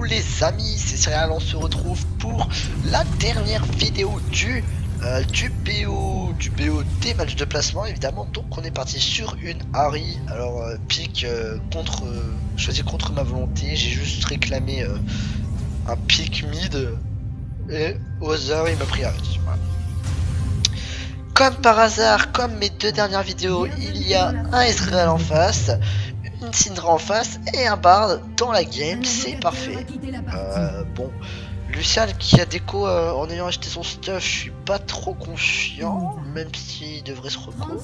Coucou les amis, c'est Céréal, on se retrouve pour la dernière vidéo du BO des matchs de placement évidemment. Donc on est parti sur une Harry, alors pick choisi contre ma volonté, j'ai juste réclamé un pick mid et au hasard il m'a pris Harry. Voilà. Comme par hasard, comme mes deux dernières vidéos, il y a un Ezreal en face, une Syndra en face et un Bard dans la game, c'est parfait. Bon, Lucian qui a déco en ayant acheté son stuff, je suis pas trop confiant, même s'il devrait se reco.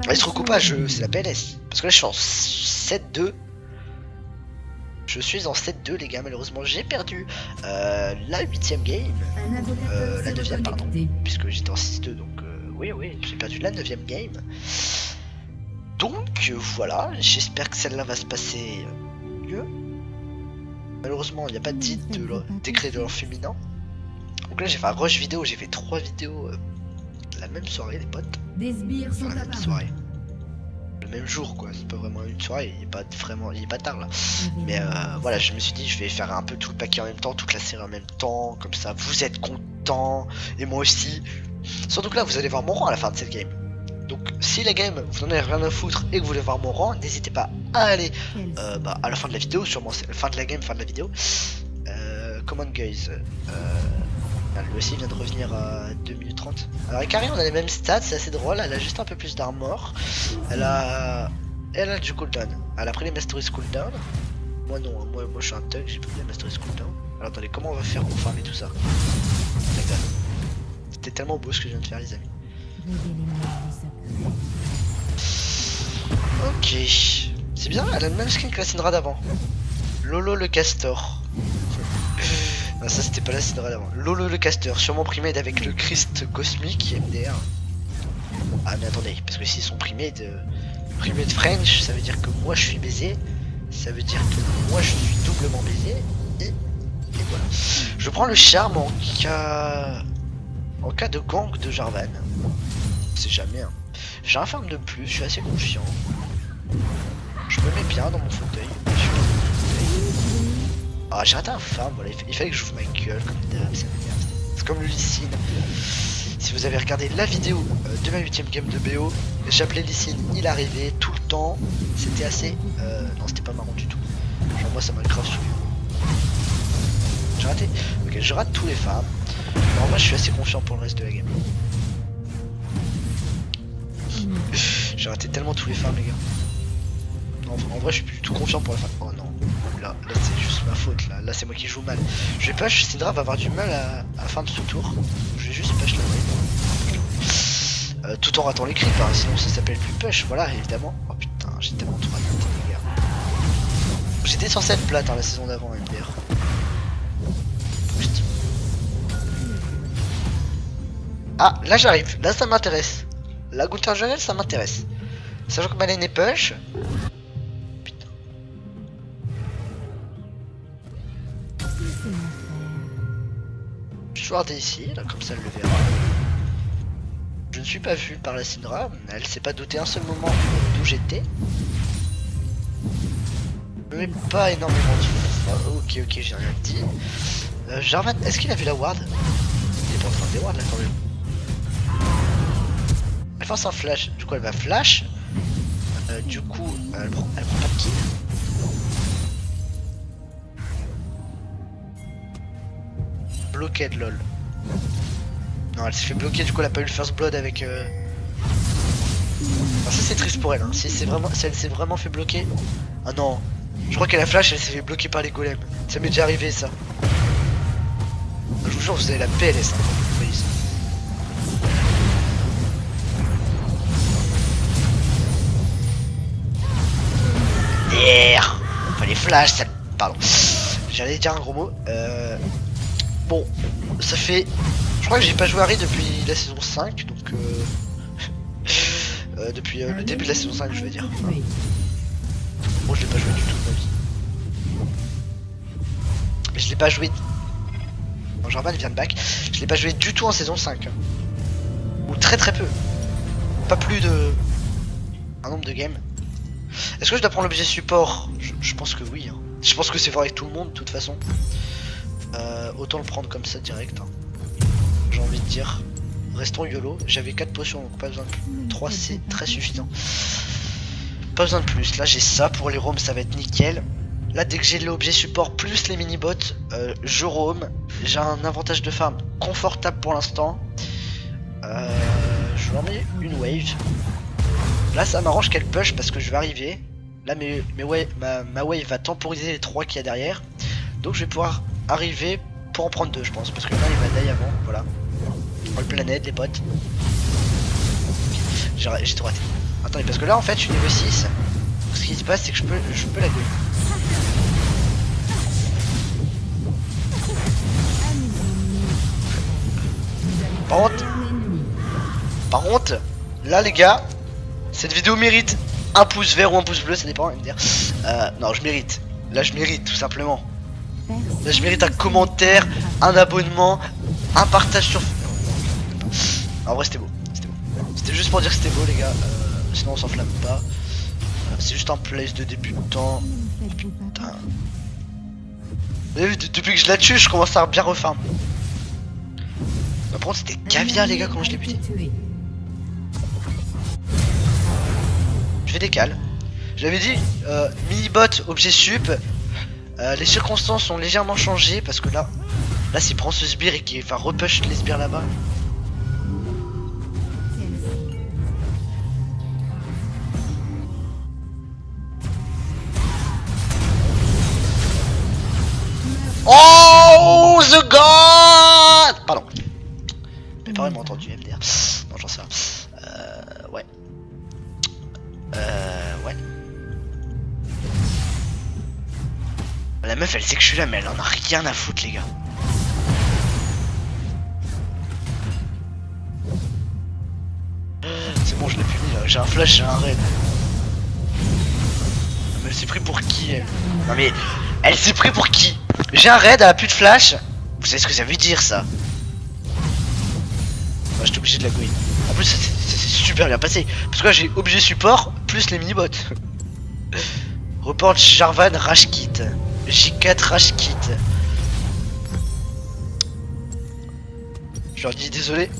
Il se reco pas, c'est la PLS. Parce que là je suis en 7-2. Je suis en 7-2 les gars, malheureusement j'ai perdu la 8ème game, la 9ème pardon, puisque j'étais en 6-2 donc oui j'ai perdu la 9ème game. Donc voilà, j'espère que celle-là va se passer mieux. Malheureusement il n'y a pas de titre décret de leur féminin. Donc là j'ai fait un rush vidéo, j'ai fait 3 vidéos la même soirée les potes. Enfin, la même soirée. Le même jour quoi, c'est pas vraiment une soirée, il est pas tard là. Mais voilà, je me suis dit je vais faire un peu tout le paquet en même temps, toute la série en même temps, comme ça vous êtes contents, et moi aussi. Surtout que là vous allez voir mon rang à la fin de cette game. Donc si la game vous en avez rien à foutre et que vous voulez voir mon rang, n'hésitez pas à aller à la fin de la vidéo, sûrement c'est la fin de la game, fin de la vidéo. Come on guys, lui aussi vient de revenir à 2 minutes 30. Alors Ikari on a les mêmes stats, c'est assez drôle, elle a juste un peu plus d'armor. Elle a du cooldown. Elle a pris les Masteries cooldown. Moi non, moi je suis un thug, j'ai pris les Masteries cooldown. Alors attendez, comment on va faire pour farmer tout ça? C'était tellement beau ce que je viens de faire les amis. Ok, c'est bien, elle a le même skin que la Syndra d'avant. Lolo le castor. Non, ça c'était pas la Syndra d'avant. Lolo le castor, sûrement primade avec le Christ cosmique MDR. Ah mais attendez, parce que s'ils sont primés de French, ça veut dire que moi je suis baisé. Ça veut dire que moi je suis doublement baisé. Et voilà. Je prends le charme en cas de gang de Jarvan. C'est jamais hein. J'ai un farm de plus, je suis assez confiant. Je me mets bien dans mon fauteuil. Ah j'ai raté un farm, voilà, il fallait que j'ouvre ma gueule comme d'hab, ça m'énerve. C'est comme le Licine. Si vous avez regardé la vidéo de ma 8ème game de BO, j'appelais Licine, il arrivait tout le temps. C'était assez... non c'était pas marrant du tout. Genre moi ça m'a grave saoulé. J'ai raté. Ok, je rate tous les farms. Alors moi je suis assez confiant pour le reste de la game. J'ai raté tellement tous les farms les gars. En vrai je suis plus du tout confiant pour la fin. Oh non. Là c'est juste ma faute là c'est moi qui joue mal. Je vais push, Syndra va avoir du mal à la fin de ce tour. Je vais juste push la tout en ratant les creeps hein, sinon ça s'appelle plus push, voilà évidemment. Oh putain j'ai tellement tout raté les gars. J'étais censé être plate hein, la saison d'avant MDR. Putain. Ah là j'arrive, là ça m'intéresse. La Gunther Journal ça m'intéresse. Sachant que ma lane est push. Je vais regarder ici, là comme ça elle le verra. Je ne suis pas vu par la Syndra, elle s'est pas douté un seul moment d'où j'étais. Mais pas énormément de fois. Ok, j'ai rien dit. Jarvan, est-ce qu'il a vu la ward? Il est pas en train de des ward là quand même. Elle force un flash, du coup elle va flash. Du coup elle prend pas de kill. Bloqué de lol. Non elle s'est fait bloquer, du coup elle a pas eu le first blood avec Alors ça c'est triste pour elle hein. Si elle s'est vraiment fait bloquer. Ah non, je crois qu'elle a flash, elle s'est fait bloquer par les golems. Ça m'est déjà arrivé ça. Je vous jure vous avez la PLS hein, vous voyez ça. Fallait flash ça. Pardon. J'allais dire un gros mot. Bon, ça fait... Je crois que j'ai pas joué Harry depuis la saison 5, donc depuis le début de la saison 5 je veux dire. Enfin, bon je l'ai pas joué du tout de ma vie. Je l'ai pas joué... Bon, Jarvan vient de back. Je l'ai pas joué du tout en saison 5. Ou très peu. Pas plus de... un nombre de games. Est-ce que je dois prendre l'objet support? Je pense que oui. Hein. Je pense que c'est fort avec tout le monde de toute façon. Autant le prendre comme ça direct. Hein. J'ai envie de dire. Restons YOLO. J'avais 4 potions donc pas besoin de plus. 3 c'est très suffisant. Pas besoin de plus. Là j'ai ça pour les roams, ça va être nickel. Là dès que j'ai l'objet support plus les mini-bots, je roam. J'ai un avantage de farm confortable pour l'instant. Je vais en mettre une wave. Là ça m'arrange qu'elle push parce que je vais arriver. Là ma wave va temporiser les 3 qu'il y a derrière. Donc je vais pouvoir arriver pour en prendre 2 je pense. Parce que là il va die avant. Voilà. Le planète, les potes. J'ai tout raté. Attendez, parce que là en fait je suis niveau 6. Ce qui se passe c'est que je peux la gouiller. Par contre, là les gars, cette vidéo mérite un pouce vert ou un pouce bleu, ça dépend, me dire. Non, je mérite. Là je mérite tout simplement. Là je mérite un commentaire, un abonnement, un partage sur... En vrai c'était beau, c'était juste pour dire que c'était beau les gars, sinon on s'enflamme pas. C'est juste un place de débutant. Putain. Vous avez vu, depuis que je la tue, je commence à bien refarm. Par contre c'était caviar les gars comment je l'ai buté. Je fais des cales. J'avais dit mini-bot, objet sup. Les circonstances ont légèrement changé parce que là s'il prend ce sbire et qu'il va repush les sbires là-bas. Oh the god. Pardon. Mes parents m'ont entendu MDR. Non j'en sais rien. Ouais. Ouais. La meuf elle sait que je suis là mais elle en a rien à foutre les gars. C'est bon je l'ai puni là, j'ai un flash, j'ai un raid. Mais elle s'est pris pour qui elle? Non mais elle s'est pris pour qui? J'ai un raid, elle a plus de flash. Vous savez ce que ça veut dire ça? Moi j'étais obligé de la gouiller. En plus c'est super bien passé. Parce que là j'ai objet support plus les mini-bots. Report Jarvan Rage Kit. J4 Rage Kit. Je leur dis désolé.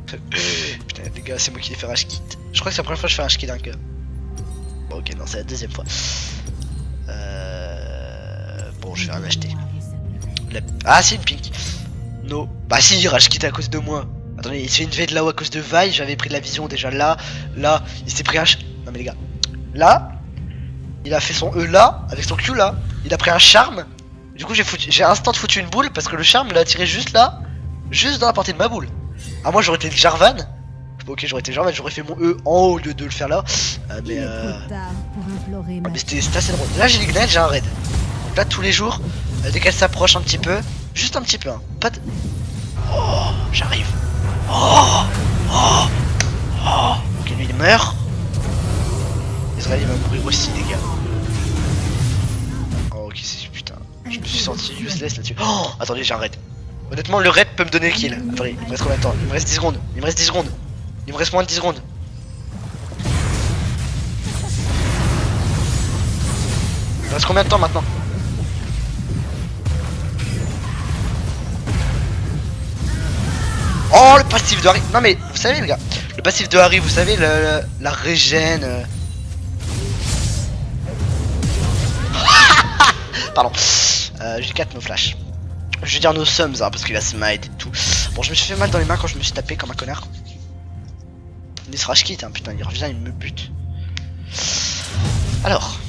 Putain les gars c'est moi qui ai fait Rage Kit. Je crois que c'est la première fois que je fais Rage Kit d'un gars. Bon ok non c'est la deuxième fois. Bon je vais rien acheter. Ah c'est une pink. No. Bah si Rage Kit à cause de moi. Attendez il se fait une V de là-haut à cause de Vi. J'avais pris de la vision déjà là. Là il s'est pris un... Non mais les gars. Là il a fait son E là, avec son Q là, il a pris un charme. Du coup j'ai instant foutu une boule parce que le charme l'a tiré juste là, juste dans la portée de ma boule. Ah moi j'aurais été le Jarvan. Ok j'aurais été Jarvan, j'aurais fait mon E en haut au lieu de le faire là. Mais c'était assez drôle. Là j'ai l'ignite, j'ai un raid. Donc là tous les jours, dès qu'elle s'approche un petit peu, juste un petit peu, hein. Pas de... Oh j'arrive. Oh. Ok lui il meurt. Israël il va mourir aussi les gars. Oh ok c'est putain. Je me suis senti useless là-dessus. Oh attendez j'ai un raid. Honnêtement le raid peut me donner le kill. Attendez il me reste combien de temps? Il me reste 10 secondes. Il me reste 10 secondes. Il me reste moins de 10 secondes. Il me reste combien de temps maintenant? Oh le passif de Harry. Non mais vous savez les gars, le passif de Harry vous savez la régène. Pardon. J'ai 4 no flash. Je veux dire no sums hein, parce qu'il a smite et tout. Bon je me suis fait mal dans les mains quand je me suis tapé comme un connard. Il se rage quitte hein, putain il revient il me bute. Alors.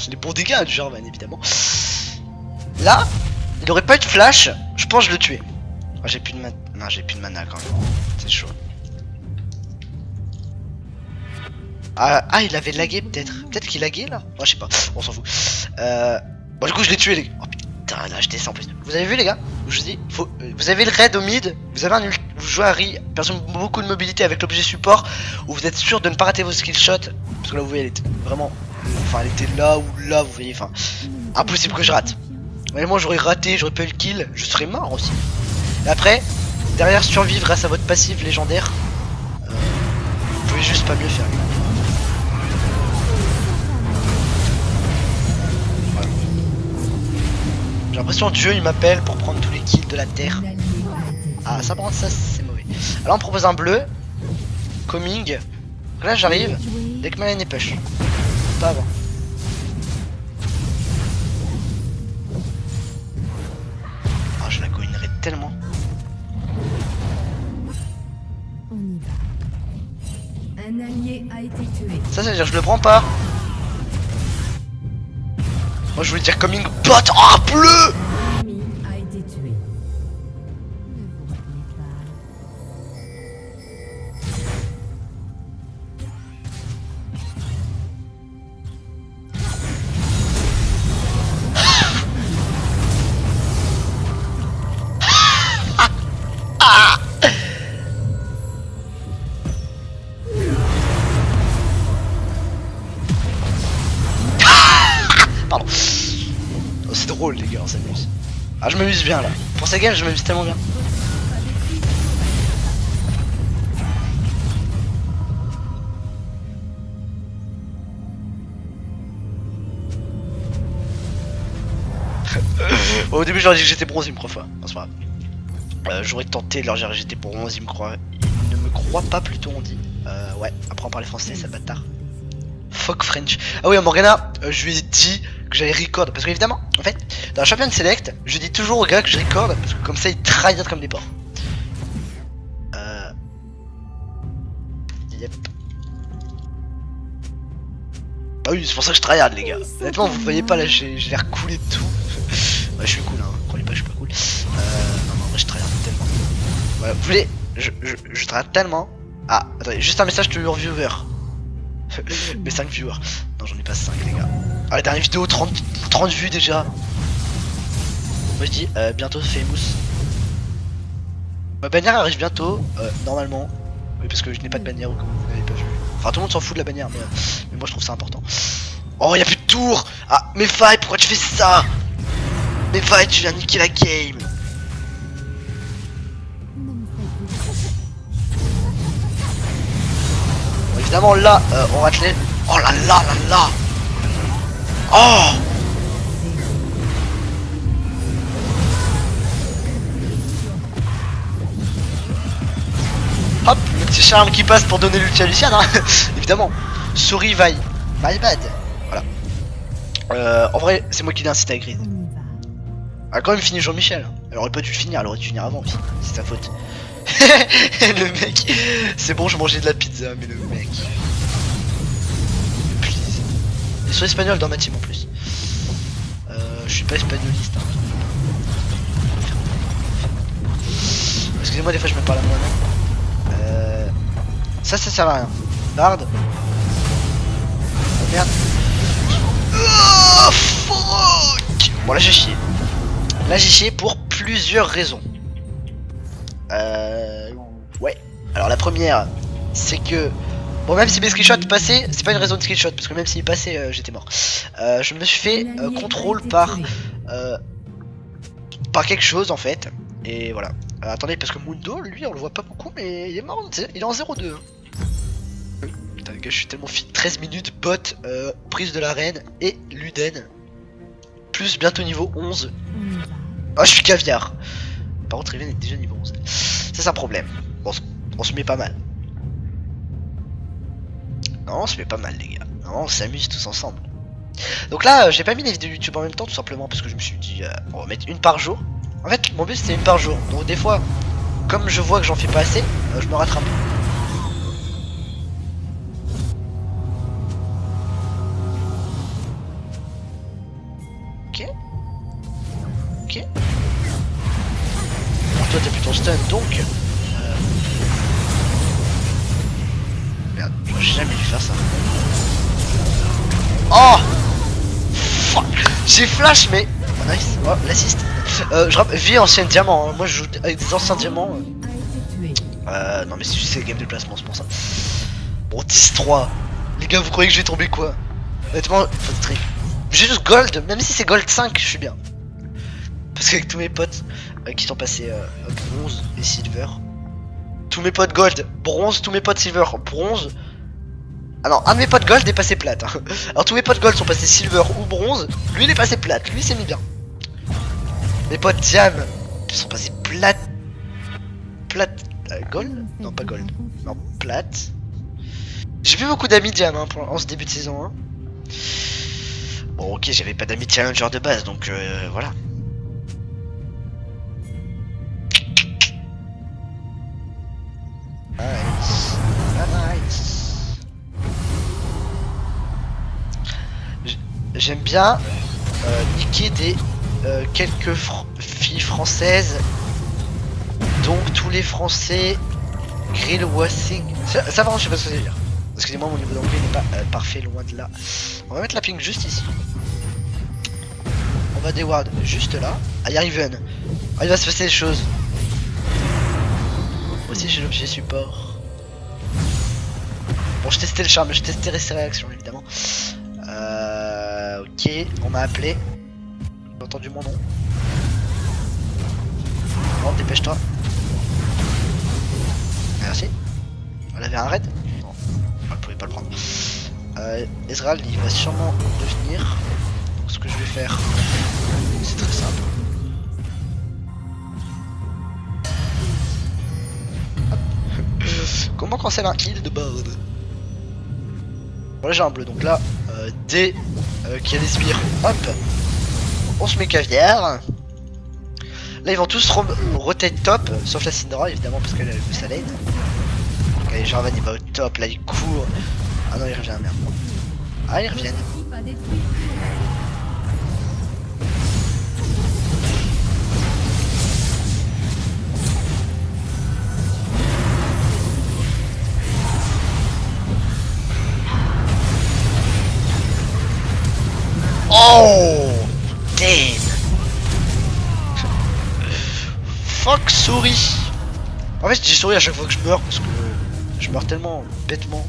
Les bons dégâts hein, du Jarvan évidemment. Là, il aurait pas eu de flash, je pense que je le tuais. Oh, j'ai plus de mana. Non j'ai plus de mana quand même. C'est chaud. Ah il avait lagué peut-être. Peut-être qu'il laguait là. Oh je sais pas, on s'en fout. Bon du coup je l'ai tué les gars. Oh putain là je descends plus. Vous avez vu les gars? Je vous dis, vous avez le raid au mid, vous avez vous jouez Harry, personne beaucoup de mobilité avec l'objet support, où vous êtes sûr de ne pas rater vos skill shots. Parce que là vous voyez elle était vraiment... Enfin elle était là ou là vous voyez, enfin... Impossible que je rate. Mais moi j'aurais raté, j'aurais pas eu le kill, je serais mort aussi. Et après, derrière survivre grâce à votre passif légendaire, vous pouvez juste pas mieux faire. l'impression Dieu il m'appelle pour prendre tous les kills de la terre. Ah ça par contre ça c'est mauvais. Alors on me propose un bleu. Coming. Là j'arrive dès que ma lane est push. Pas avant. Ah je la coinerai tellement. On y va. Un allié a été tué. Ça veut dire que je le prends pas. Moi je voulais dire coming bot. Oh bleu. L'ennemi a été tué. Ne vous retenez pas. Pardon. Oh, c'est drôle les gars, on s'amuse. Ah je m'amuse bien là. Pour ces games je m'amuse tellement bien. Au début je leur ai dit que j'étais bronze, ils me croient pas. Non, c'est pas grave. J'aurais tenté de leur dire que j'étais bronze, ils me croient. Ils ne me croient pas plutôt on dit. Ouais, après on parlait français, ça bâtard. Fuck French. Ah oui, à Morgana, je lui ai dit que j'allais record. Parce qu'évidemment, en fait, dans la Champion Select, je dis toujours aux gars que je record. Parce que comme ça, ils tryhard comme des porcs. Yep. Bah oui, c'est pour ça que je tryhard, les gars. Honnêtement, vous voyez pas là, j'ai l'air cool et tout. Ouais, je suis cool, hein. Croyez pas que je suis pas cool. Non, en vrai, je tryhard tellement. Voilà, vous voulez, je tryhard tellement. Ah, attendez, juste un message de your viewer. Mes 5 viewers. Non, j'en ai pas 5 les gars. Ah, la dernière vidéo, 30 vues déjà. Moi je dis bientôt famous. Ma bannière arrive bientôt, normalement. Oui, parce que je n'ai pas de bannière comme vous n'avez pas vu. Enfin, tout le monde s'en fout de la bannière, mais moi je trouve ça important. Oh, y'a plus de tour. Ah, mais Fight, pourquoi tu fais ça? Mais Fight, tu viens niquer la game. Bon, évidemment, là, on rate les. Oh là là là là. Oh. Hop, le petit charme qui passe pour donner l'ulti à Luciane, hein. Évidemment. Souris vaille. My bad. Voilà. En vrai, c'est moi qui l'ai incité à grid. Elle a quand même fini Jean-Michel. Elle aurait pas dû le finir, elle aurait dû finir avant aussi. C'est sa faute. Le mec. C'est bon, je mangeais de la pizza, mais le mec. Please. Ils sont espagnols dans ma team en plus. Je suis pas espagnoliste. Hein. Excusez-moi, des fois je me parle à moi-même. Ça sert à rien. Bard. Oh merde. Oh fuck. Bon là j'ai chié. Là j'ai chié pour plusieurs raisons. Ouais. Alors la première, c'est que bon, même si mes screenshots passaient, c'est pas une raison de screenshot parce que même s'ils passaient, j'étais mort. Je me suis fait contrôle par quelque chose en fait. Et voilà. Attendez, parce que Mundo, lui, on le voit pas beaucoup, mais il est mort. Il est en 0-2. Putain, les gars, je suis tellement fit. 13 minutes, bot, prise de l'arène et Luden. Plus bientôt niveau 11. Ah, je suis caviar. Par contre, Riven est déjà niveau 11. Ça, c'est un problème. Bon, on se met pas mal. Non, on se met pas mal, les gars. Non, on s'amuse tous ensemble. Donc là, j'ai pas mis les vidéos YouTube en même temps, tout simplement parce que je me suis dit, on va mettre une par jour. En fait, mon but c'était une par jour. Donc des fois, comme je vois que j'en fais pas assez, je me rattrape. Ok. Ok. Alors toi t'as plus ton stun, donc... Merde, j'ai jamais dû faire ça. Oh fuck. J'ai flash mais... Oh, nice. Oh, l'assist. Je rappelle, vie ancienne diamant, hein. Moi je joue avec des anciens diamants. Non mais c'est game de placement, c'est pour ça. Bon, 10-3. Les gars, vous croyez que je vais tomber quoi? Honnêtement, faut trip. J'ai juste gold, même si c'est gold 5, je suis bien. Parce qu'avec tous mes potes qui sont passés bronze et silver. Tous mes potes gold, bronze, tous mes potes silver, bronze. Ah non, un de mes potes gold est passé plate. Hein. Alors tous mes potes gold sont passés silver ou bronze. Lui il est passé plate, lui c'est mis bien. Les potes Diam, ils sont passés plate. Gold? Non, pas gold. Non, plate. J'ai plus beaucoup d'amis Diam hein, en ce début de saison. Hein. Bon, ok, j'avais pas d'amis challenger de base, donc voilà. Nice. Ah, nice. J'aime bien niquer des quelques filles françaises. Donc tous les français grill wassing. Ça va, je sais pas ce que ça veut dire. Excusez-moi, mon niveau d'anglais n'est pas parfait, loin de là. On va mettre la ping juste ici. On va des wards juste là. Ah, il y a Riven. Ah, il va se passer des choses. Moi aussi j'ai l'objet support. Bon, je testais le charme, je testais ses réactions évidemment. Ok, on m'a appelé. J'ai entendu mon nom. Non, dépêche-toi. Merci. Elle avait un raid? Non, elle pouvait pas le prendre. Ezreal, il va sûrement revenir. Donc ce que je vais faire, c'est très simple. Comment cancel un kill de board? Bon là j'ai un bleu, donc là, dès qu'il y a des sbires, hop, on se met caviar. Là ils vont tous rotate top, sauf la Syndra évidemment parce qu'elle a le sa lane. Allez, Jarvan il va au top, là il court. Ah non il revient, merde. Ah ils reviennent. Oh damn. Fuck souris. En fait je dis souris à chaque fois que je meurs parce que je meurs tellement bêtement.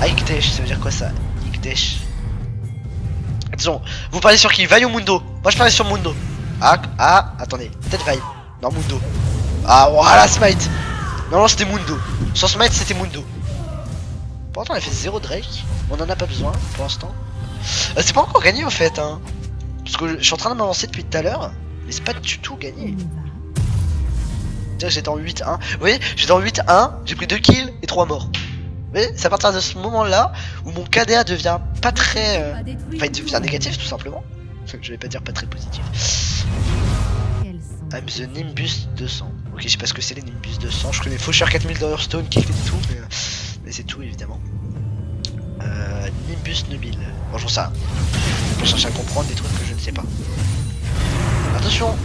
Ikdesh, ça veut dire quoi ça? Ikdesh. Disons, vous parlez sur qui? Vaille ou Mundo? Moi je parlais sur Mundo. Ah, attendez, peut-être Vaille. Non, Mundo. Ah voilà, smite. Non, c'était Mundo. Sans smite c'était Mundo. Pourtant elle fait 0 Drake. On en a pas besoin pour l'instant. C'est pas encore gagné en fait hein. Parce que je suis en train de m'avancer depuis tout à l'heure. Mais c'est pas du tout gagné. J'étais en 8-1. Vous voyez, j'étais en 8-1, j'ai pris 2 kills et 3 morts. Vous voyez, c'est à partir de ce moment là où mon KDA devient pas très... Enfin il devient négatif tout simplement. Je vais pas dire pas très positif. I'm the Nimbus 200. Ok, je sais pas ce que c'est les Nimbus 200. Je connais Faucheur 4000 dans Hearthstone qui fait tout, mais c'est tout évidemment. Nimbus 9000. Bon, j'en sais rien. Je cherche à comprendre des trucs que je ne sais pas. Attention.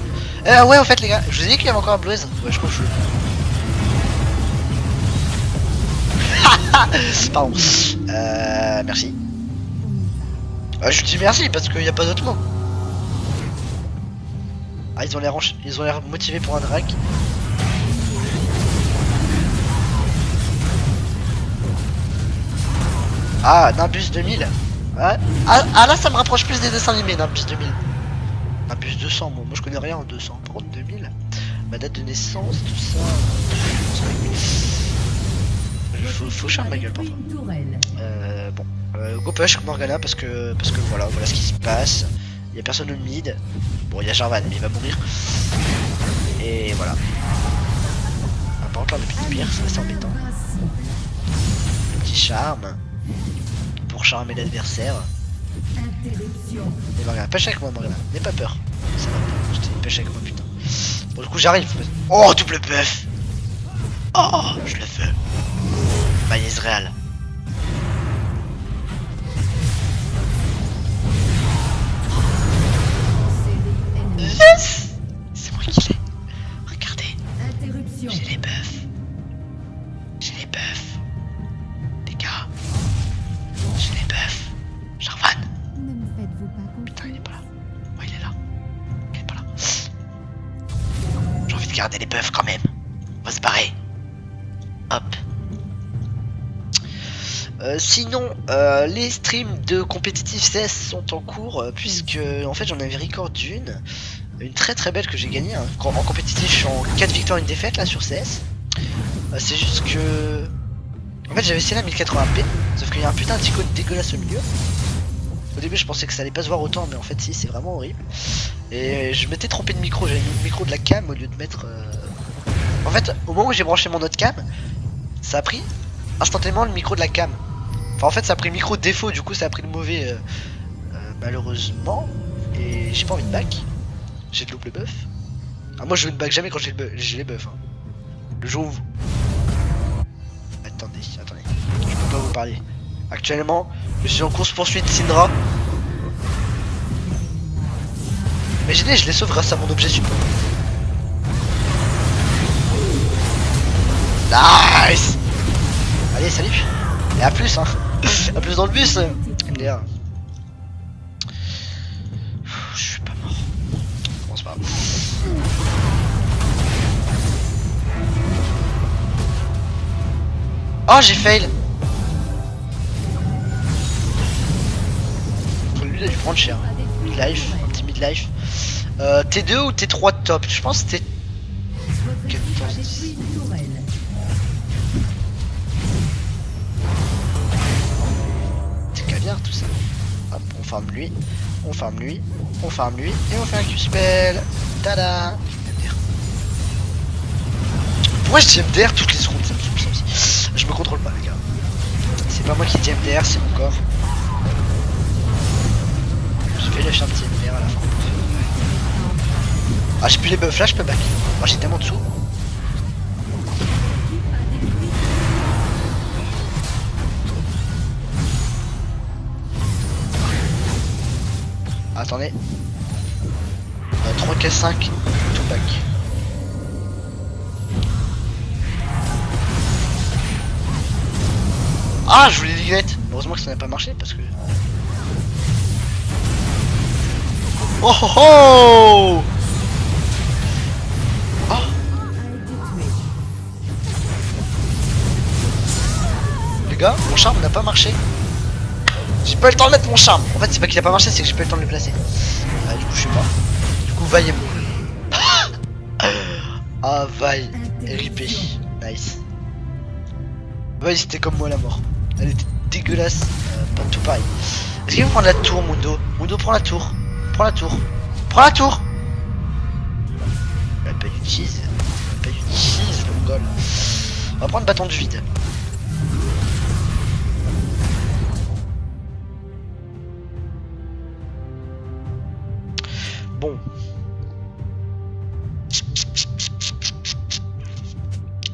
Ouais, en fait, les gars, je vous ai dit qu'il y avait encore un Blaze. Ouais, je crois que je. Pardon. Merci. Je dis merci parce qu'il n'y a pas d'autre mot. Ah, ils ont l'air motivés pour un drag. Ah, Nimbus 2000. Ouais. Ah là ça me rapproche plus des dessins animés, Nimbus 2000. Nimbus 200, moi je connais rien en 200. Par contre 2000, ma date de naissance, tout ça. Faut charmer ma gueule parfois. Bon, go push Morgana parce que voilà ce qui se passe. Il y a personne au mid. Bon, il y a Jarvan mais il va mourir. Et voilà. Ah, par contre là depuis le pire, c'est embêtant. Petit charme. Pour charmer l'adversaire. Et Morgana, pêche avec moi Morgana, n'aie pas peur. Ça va, je t'ai pêche avec moi putain. Bon du coup j'arrive. Oh double buff. Oh je le fais. Bah Ezreal. Yes. C'est moi qui l'ai. Regardez. J'ai les buffs. J'ai les buffs. Les gars. J'ai les buffs. Jarvan. Putain il est pas là. Ouais il est là. Il est pas là. J'ai envie de garder les buffs quand même. On va se barrer. Hop. Sinon, les streams de compétitif CS sont en cours puisque en fait j'en avais record une très très belle que j'ai gagnée. Hein. En compétitif, je suis en 4 victoires, une défaite là sur CS. C'est juste que en fait j'avais essayé la 1080p, sauf qu'il y a un putain d'icône dégueulasse au milieu. Au début je pensais que ça allait pas se voir autant, mais en fait si, c'est vraiment horrible. Et je m'étais trompé de micro, j'avais mis le micro de la cam au lieu de mettre... En fait, au moment où j'ai branché mon autre cam, ça a pris instantanément le micro de la cam. Enfin en fait ça a pris le micro de défaut, du coup ça a pris le mauvais malheureusement. Et j'ai pas envie de back. J'ai de loup le buff. Ah moi je ne back jamais quand j'ai les buffs. Hein. Le jour où... Attendez. Je peux pas vous parler. Actuellement, je suis en course poursuite Syndra. Imaginez, je les sauve grâce à mon objet support. Nice. Allez, salut. Et à plus, hein. À plus dans le bus. MDR. Je suis pas mort. Bon, c'est pas grave. Oh, j'ai fail. Lui, il a dû prendre cher. Midlife, un petit midlife. T2 ou T3 top? Je pense que T... C'est caviar tout ça. Hop, on farm lui, on farm lui, on farm lui, et on fait un Q-spell. Tada. Pourquoi je dis MDR toutes les secondes? Ça me saoule ça aussi. Je me contrôle pas les gars. C'est pas moi qui dis MDR, c'est mon corps. Je vais lâcher un petit MDR à la fin. Ah j'ai plus les buffs là, je peux back. Moi j'ai tellement dessous. Attendez. 3 k 5 tout back. Ah je voulais l'ignite. Heureusement que ça n'a pas marché parce que... Oh oh oh. Oh. Les gars, mon charme n'a pas marché. J'ai pas eu le temps de mettre mon charme. En fait c'est pas qu'il a pas marché, c'est que j'ai pas eu le temps de le placer. Ah, du coup je sais pas. Du coup vaille est mort. Ah vaille, RIP. Nice. Vaille c'était comme moi la mort. Elle était dégueulasse. Pas tout pareil. Est-ce qu'il veut prendre la tour Mundo? Mundo prend la tour. Prends la tour. Prends la tour. Elle a pas eu cheese. Elle a pas eu cheese le goal. On va prendre le bâton du vide. Bon.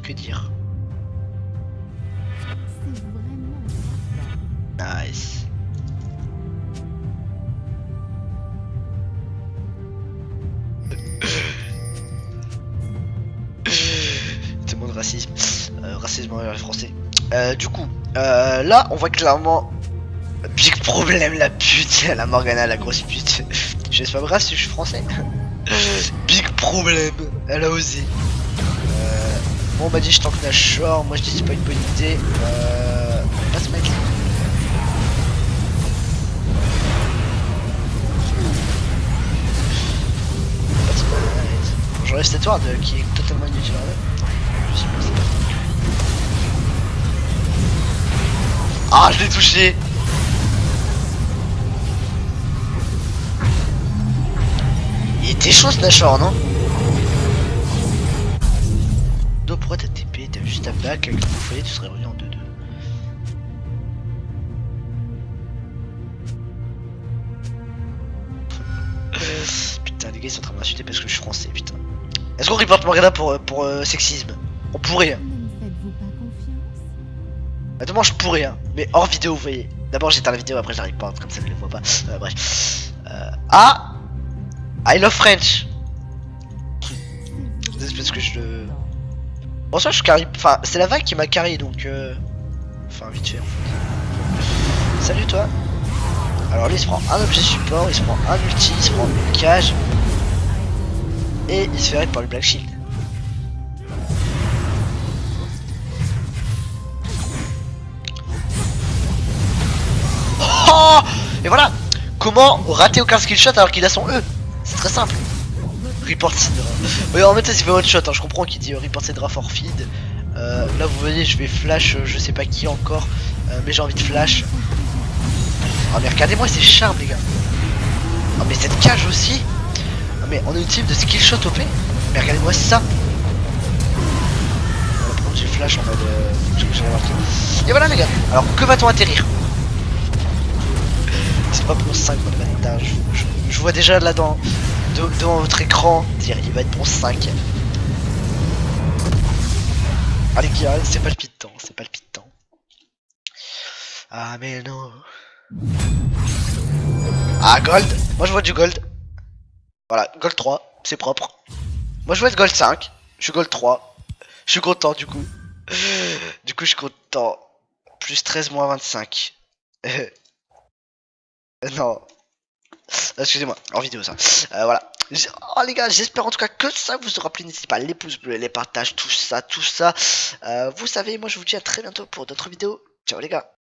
Que dire? Nice. C'est mon racisme. Racisme envers les Français. Du coup, là, on voit clairement big problème la pute, la Morgana, la grosse pute. Je sais pas grave si je suis français. Big problème, elle a osé. Bon, on m'a dit je tank Nashor, moi je dis c'est pas une bonne idée. On va pas se mettre. J'enlève cette ward qui est totalement inutile. Je suis pas, c'est pas. Ah, je l'ai touché. Il était chaud ce Nashor, non? Do, pourquoi t'as TP? T'as juste à back avec le foyer, tu serais revenu en 2-2. Putain, les gars ils sont en train de m'insulter parce que je suis français, putain. Est-ce qu'on reporte Morgana pour sexisme? On pourrait, hein. Attends, je pourrais, hein. Mais hors vidéo, vous voyez. D'abord j'éteins la vidéo, après je la reporte, comme ça je ne les vois pas. Bref. Ah! I love French. C'est parce que je le... Bon ça je carry... Enfin c'est la vague qui m'a carry donc enfin vite fait en fait. Salut toi. Alors lui il se prend un objet support, il se prend un ulti, il se prend une cage. Et il se fait raid par le Black Shield. Oh. Et voilà. Comment rater aucun skill shot alors qu'il a son E? C'est très simple. Report Syndra. Oui, en fait, ça c'est fait one shot. Hein. Je comprends qu'il dit report Syndra for feed. Là, vous voyez, je vais flash, je sais pas qui encore, mais j'ai envie de flash. Oh mais regardez-moi ces charmes les gars. Oh mais cette cage aussi. Oh mais on a une team de skillshot OP. Mais regardez-moi ça. Voilà, par contre j'ai flash en mode j'ai remarqué. Et voilà les gars. Alors que va-t-on atterrir? C'est pas pour 5 pour le matin. Je vois déjà là devant votre écran dire il va être pour 5. Allez gars, c'est palpitant, c'est palpitant. Ah mais non. Ah gold. Moi je vois du gold. Voilà, gold 3, c'est propre. Moi je vois être gold 5. Je suis gold 3. Je suis content du coup. Du coup je suis content. Plus 13 moins 25. Non. Excusez-moi, en vidéo ça. Voilà. Oh les gars, j'espère en tout cas que ça vous aura plu. N'hésitez pas, les pouces bleus, les partages, tout ça, tout ça. Vous savez, moi je vous dis à très bientôt pour d'autres vidéos. Ciao les gars.